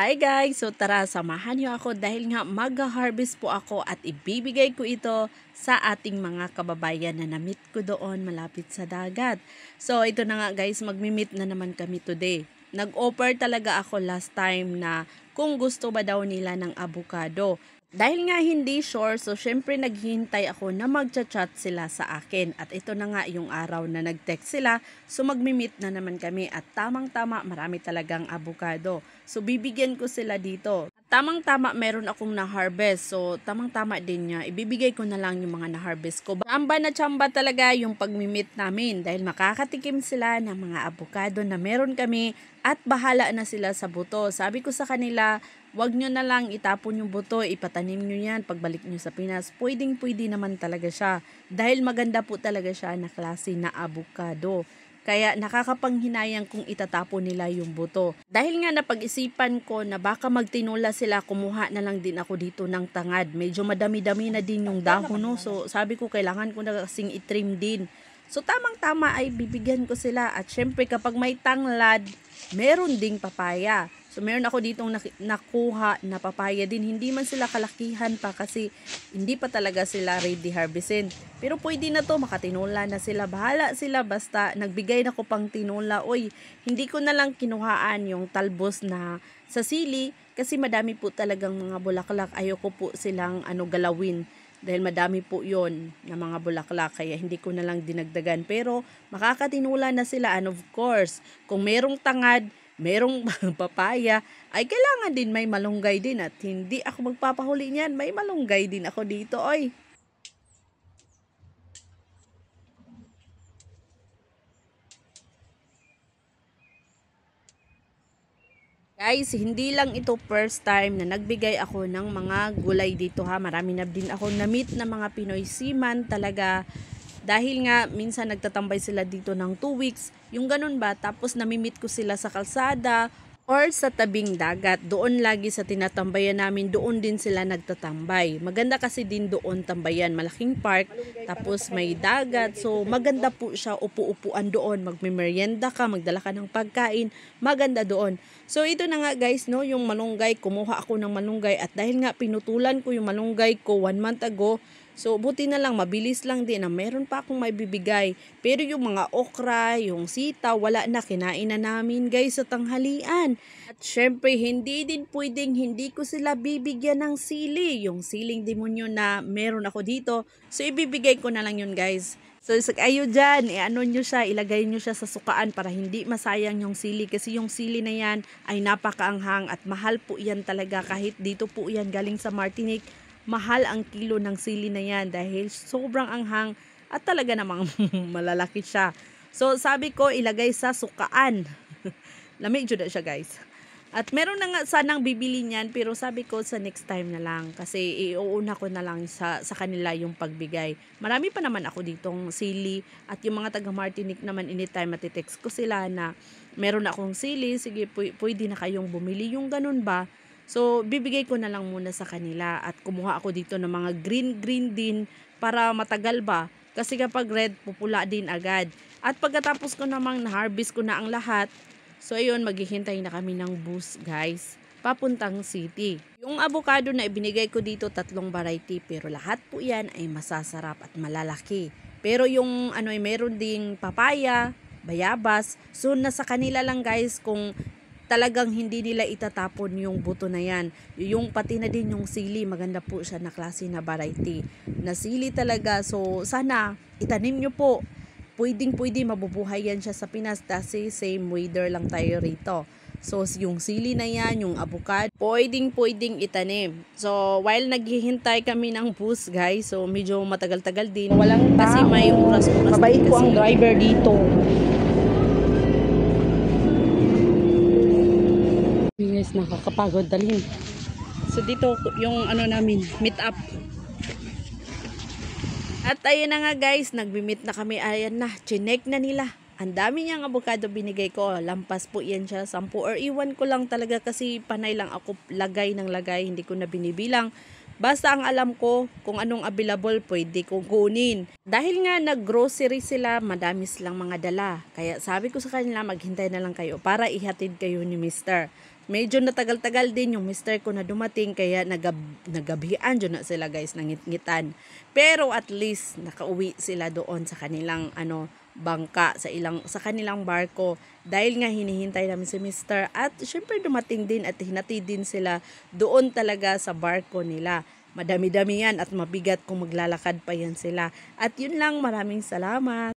Hi guys! So tara, samahan niyo ako dahil nga mag-harvest po ako at ibibigay ko ito sa ating mga kababayan na na-meet ko doon malapit sa dagat. So ito na nga guys, magmi-meet na naman kami today. Nag-offer talaga ako last time na kung gusto ba daw nila ng avocado. Dahil nga hindi sure, so syempre naghihintay ako na magchat-chat sila sa akin. At ito na nga yung araw na nag-text sila, so magmi-meet na naman kami at tamang-tama marami talagang avocado. So bibigyan ko sila dito. Tamang-tama meron akong na-harvest, so tamang-tama din niya. Ibibigay ko na lang yung mga na-harvest ko. Chamba na chamba talaga yung pag-meet namin dahil makakatikim sila ng mga avocado na meron kami at bahala na sila sa buto. Sabi ko sa kanila, wag nyo na lang itapon yung buto, ipatanim nyo yan pagbalik nyo sa Pinas. Pwedeng-pwede naman talaga siya dahil maganda po talaga siya na klase na avocado. Kaya nakakapanghinayang kung itatapon nila yung buto. Dahil nga napag-isipan ko na baka magtinula sila, kumuha na lang din ako dito ng tangad. Medyo madami-dami na din yung dahon, no? So sabi ko kailangan ko na kasing itrim din. So tamang-tama ay bibigyan ko sila. At syempre kapag may tanglad, meron ding papaya. So meron ako ditong nakuha na papaya din. Hindi man sila kalakihan pa kasi hindi pa talaga sila ready harvestin. Pero pwede na to, makatinula na sila. Bahala sila basta nagbigay na ko pang tinula. Oy, hindi ko na lang kinuhaan yung talbos na sa sili kasi madami po talagang mga bulaklak. Ayoko po silang galawin. Dahil madami po yon na mga bulaklak kaya hindi ko na lang dinagdagan. Pero makakatinula na sila and of course kung merong tangad, merong papaya, ay kailangan din may malunggay din at hindi ako magpapahuli niyan. May malunggay din ako dito, oy. Guys, hindi lang ito first time na nagbigay ako ng mga gulay dito ha. Marami na din ako na-meet na mga Pinoy seaman talaga. Dahil nga minsan nagtatambay sila dito ng 2 weeks. Yung ganun ba, tapos nami-meet ko sila sa kalsada or sa tabing dagat. Doon lagi sa tinatambayan namin, doon din sila nagtatambay. Maganda kasi din doon tambayan, malaking park, tapos may dagat. So maganda po siya, upo-upuan doon, magmemeryenda ka, magdala ka ng pagkain, maganda doon. So ito na nga guys, no, yung malunggay, kumuha ako ng malunggay at dahil nga pinutulan ko yung malunggay ko 1 month ago, so buti na lang, mabilis lang din na meron pa akong maibibigay. Pero yung mga okra, yung sita, wala na, kinain na namin guys sa tanghalian. At syempre, hindi din pwedeng hindi ko sila bibigyan ng sili. Yung siling demonyo na meron ako dito. So ibibigay ko na lang yun guys. So ayo dyan, ano nyo siya, ilagay nyo siya sa sukaan para hindi masayang yung sili. Kasi yung sili na yan ay napakaanghang at mahal po yan talaga. Kahit dito po yan galing sa Martinique, mahal ang kilo ng sili na yan dahil sobrang anghang at talaga namang malalaki siya. So sabi ko ilagay sa sukaan. Lamig jud siya guys. At meron na nga sanang bibili niyan pero sabi ko sa next time na lang kasi iuuna ko na lang sa kanila yung pagbigay. Marami pa naman ako ditong sili at yung mga taga Martinique naman anytime matitext ko sila na meron akong sili, sige pwede na kayong bumili yung ganun ba. So bibigay ko na lang muna sa kanila at kumuha ako dito ng mga green din para matagal ba. Kasi kapag red, pupula din agad. At pagkatapos ko namang na-harvest ko na ang lahat, so ayun, maghihintay na kami ng bus guys, papuntang city. Yung avocado na ibinigay ko dito, 3 variety, pero lahat po yan ay masasarap at malalaki. Pero yung ay meron ding papaya, bayabas, so nasa kanila lang guys kung talagang hindi nila itatapon yung buto na yan. Yung pati na din yung sili, maganda po siya na klase na variety. Na sili talaga, so sana itanim nyo po. Pwedeng mabubuhay yan siya sa Pinas kasi same weather lang tayo rito. So yung sili na yan, yung avocado, pwedeng itanim. So while naghihintay kami ng bus guys, so medyo matagal-tagal din. Walang kasi tao. may oras-oras. Mabait po ang driver dito. Yes, nakakapagod dalhin. So dito yung namin, meet up. At ayun na nga guys, nagbi-meet na kami. Ayan na, chinek na nila. Ang dami niyang avocado binigay ko. Lampas po yan siya, 10 or iwan ko lang talaga kasi panay lang ako lagay ng lagay. Hindi ko na binibilang. Basta ang alam ko kung anong available pwede kong kunin. Dahil nga nag-grocery sila, madami silang mga dala. Kaya sabi ko sa kanila maghintay na lang kayo para ihatid kayo ni Mr. medyo natagal-tagal din yung mister ko na dumating, kaya nagabihan dyan na sila guys, nangit-ngitan. Pero at least nakauwi sila doon sa kanilang bangka, sa kanilang barko, dahil nga hinihintay namin si mister, at syempre dumating din at hinatid din sila doon talaga sa barko nila. Madami-dami yan at mabigat kung maglalakad pa yan sila. At yun lang, maraming salamat.